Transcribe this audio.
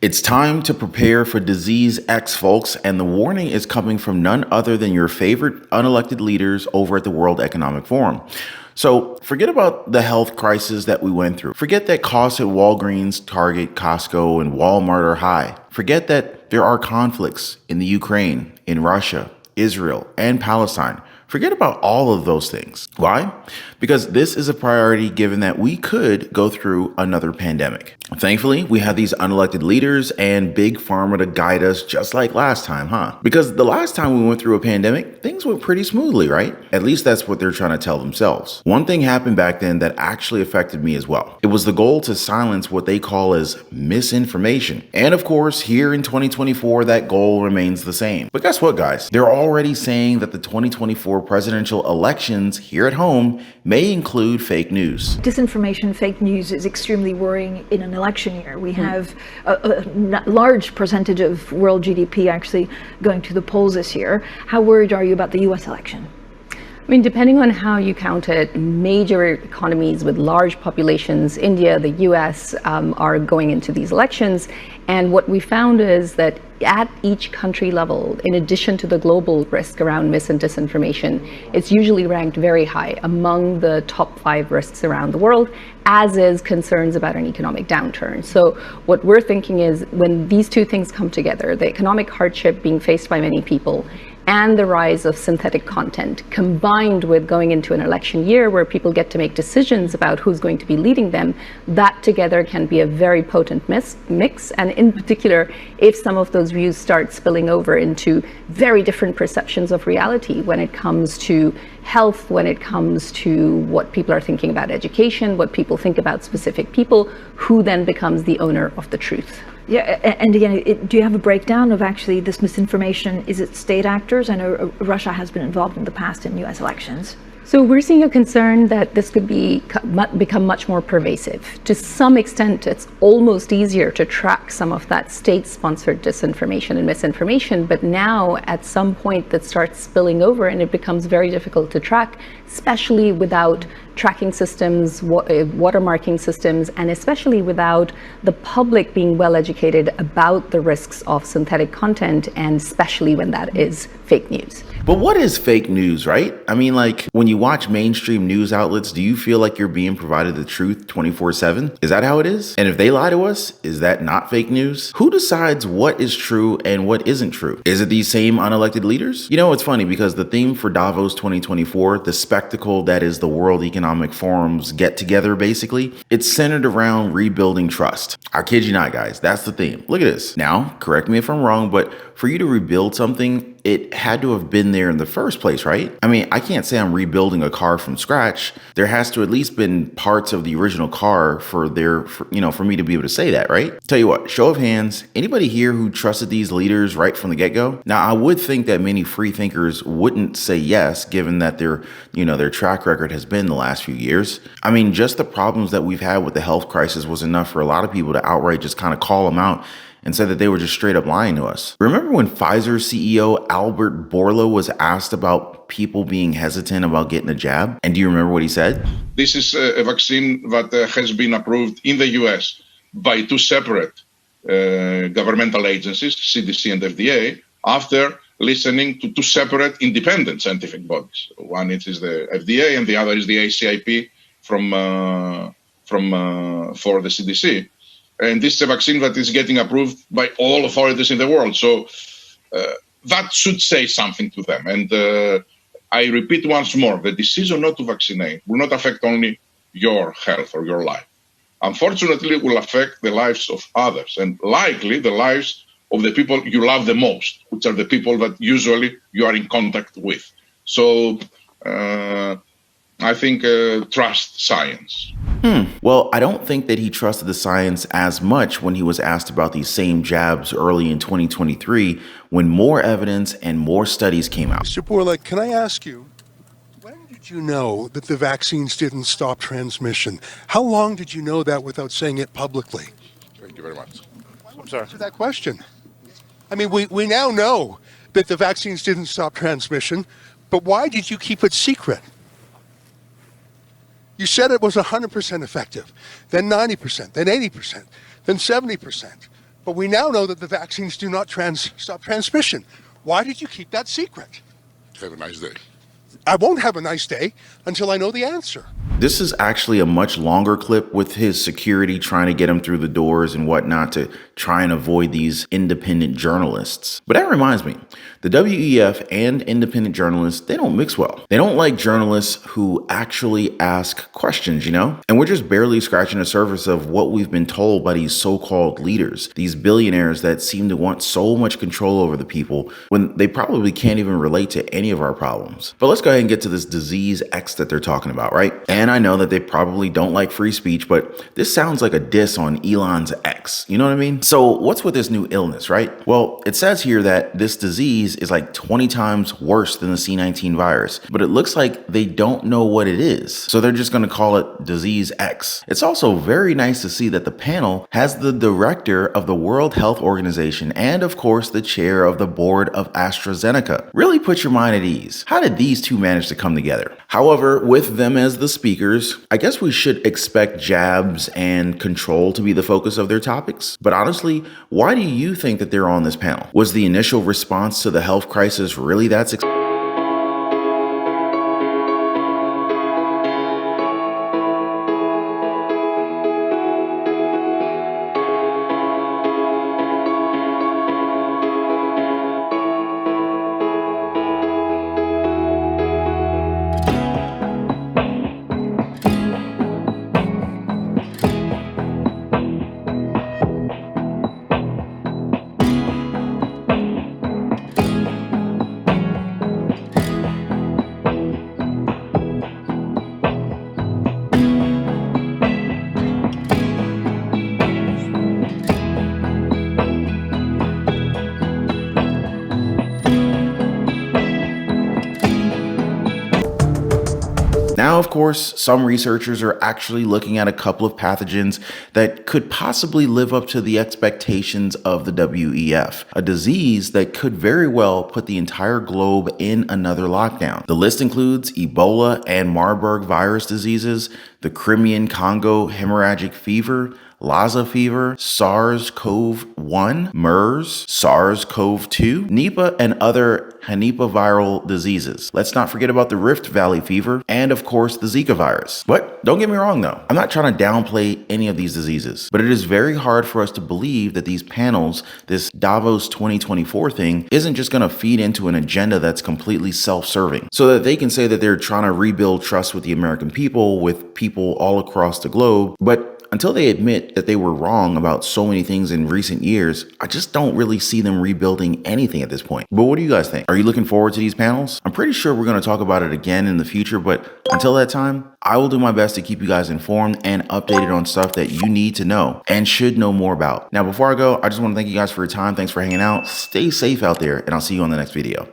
It's time to prepare for disease X, folks, and the warning is coming from none other than your favorite unelected leaders over at the World Economic Forum. So forget about the health crisis that we went through. Forget that costs at Walgreens, Target, Costco, and Walmart are high. Forget that there are conflicts in the Ukraine, in Russia, Israel, and Palestine. Forget about all of those things. Why? Because this is a priority given that we could go through another pandemic. Thankfully, we have these unelected leaders and big pharma to guide us just like last time, huh? Because the last time we went through a pandemic, things went pretty smoothly, right? At least that's what they're trying to tell themselves. One thing happened back then that actually affected me as well. It was the goal to silence what they call as misinformation. And of course, here in 2024, that goal remains the same. But guess what, guys? They're already saying that the 2024 presidential elections here at home may include fake news. Disinformation, fake news is extremely worrying in an election year. We have a large percentage of world GDP actually going to the polls this year. How worried are you about the US election? I mean, depending on how you count it, major economies with large populations, India, the US, are going into these elections. And what we found is that at each country level, in addition to the global risk around mis and disinformation, it's usually ranked very high among the top 5 risks around the world, as is concerns about an economic downturn. So what we're thinking is when these two things come together, the economic hardship being faced by many people and the rise of synthetic content, combined with going into an election year where people get to make decisions about who's going to be leading them, that together can be a very potent mix. And in particular, if some of those views start spilling over into very different perceptions of reality when it comes to health, when it comes to what people are thinking about education, what people think about specific people, who then becomes the owner of the truth. Yeah, and again, do you have a breakdown of actually this misinformation? Is it state actors? I know Russia has been involved in the past in US elections. So we're seeing a concern that this could become much more pervasive. To some extent, it's almost easier to track some of that state-sponsored disinformation and misinformation, but now at some point that starts spilling over and it becomes very difficult to track, especially without tracking systems, watermarking systems, and especially without the public being well educated about the risks of synthetic content, and especially when that is fake news. But what is fake news, right? I mean, like when you watch mainstream news outlets, do you feel like you're being provided the truth 24/7? Is that how it is? And if they lie to us, is that not fake news? Who decides what is true and what isn't true? Is it these same unelected leaders? You know, it's funny because the theme for Davos 2024, the spectacle that is the World Economic Forum's get together, basically, it's centered around rebuilding trust. I kid you not, guys, that's the theme. Look at this. Now, correct me if I'm wrong, but for you to rebuild something, it had to have been there in the first place, right? I mean, I can't say I'm rebuilding a car from scratch. There has to at least been parts of the original car for me to be able to say that, right? Tell you what, show of hands, anybody here who trusted these leaders right from the get-go? Now, I would think that many free thinkers wouldn't say yes, given that their track record has been the last few years. I mean, just the problems that we've had with the health crisis was enough for a lot of people to outright just kind of call them out and said that they were just straight up lying to us. Remember when Pfizer CEO Albert Bourla was asked about people being hesitant about getting a jab? And do you remember what he said? This is a vaccine that has been approved in the US by 2 separate governmental agencies, CDC and FDA, after listening to 2 separate independent scientific bodies. One is the FDA and the other is the ACIP for the CDC. And this is a vaccine that is getting approved by all authorities in the world. So that should say something to them. And I repeat once more, the decision not to vaccinate will not affect only your health or your life. Unfortunately, it will affect the lives of others and likely the lives of the people you love the most, which are the people that usually you are in contact with. So I think trust science. Well, I don't think that he trusted the science as much when he was asked about these same jabs early in 2023, when more evidence and more studies came out. Mr. Bourla, can I ask you, when did you know that the vaccines didn't stop transmission? How long did you know that without saying it publicly? Thank you very much. I'm sorry. Answer that question. I mean, we now know that the vaccines didn't stop transmission, but why did you keep it secret? You said it was 100% effective, then 90%, then 80%, then 70%. But we now know that the vaccines do not stop transmission. Why did you keep that secret? Have a nice day. I won't have a nice day until I know the answer. This is actually a much longer clip with his security trying to get him through the doors and whatnot to try and avoid these independent journalists. But that reminds me, the WEF and independent journalists, they don't mix well. They don't like journalists who actually ask questions, you know? And we're just barely scratching the surface of what we've been told by these so-called leaders, these billionaires that seem to want so much control over the people when they probably can't even relate to any of our problems. But let's go ahead and get to this disease X that they're talking about, right? And I know that they probably don't like free speech, but this sounds like a diss on Elon's X. You know what I mean? So what's with this new illness, right? Well, it says here that this disease is like 20 times worse than the C19 virus, but it looks like they don't know what it is. So they're just going to call it disease X. It's also very nice to see that the panel has the director of the World Health Organization and of course the chair of the board of AstraZeneca. Really put your mind at ease. How did these two manage to come together? However, with them as the speakers, I guess we should expect jabs and control to be the focus of their topics. But honestly, why do you think that they're on this panel? Was the initial response to the health crisis really that successful? Now, of course, some researchers are actually looking at a couple of pathogens that could possibly live up to the expectations of the WEF, a disease that could very well put the entire globe in another lockdown. The list includes Ebola and Marburg virus diseases, the Crimean Congo hemorrhagic fever, Lassa fever, SARS-CoV-1, MERS, SARS-CoV-2, Nipah, and other henipaviral diseases. Let's not forget about the Rift Valley fever, and of course the Zika virus. But don't get me wrong though, I'm not trying to downplay any of these diseases, but it is very hard for us to believe that these panels, this Davos 2024 thing, isn't just gonna feed into an agenda that's completely self-serving, so that they can say that they're trying to rebuild trust with the American people, with people all across the globe, but until they admit that they were wrong about so many things in recent years, I just don't really see them rebuilding anything at this point. But what do you guys think? Are you looking forward to these panels? I'm pretty sure we're going to talk about it again in the future, but until that time, I will do my best to keep you guys informed and updated on stuff that you need to know and should know more about. Now, before I go, I just want to thank you guys for your time. Thanks for hanging out. Stay safe out there, and I'll see you on the next video.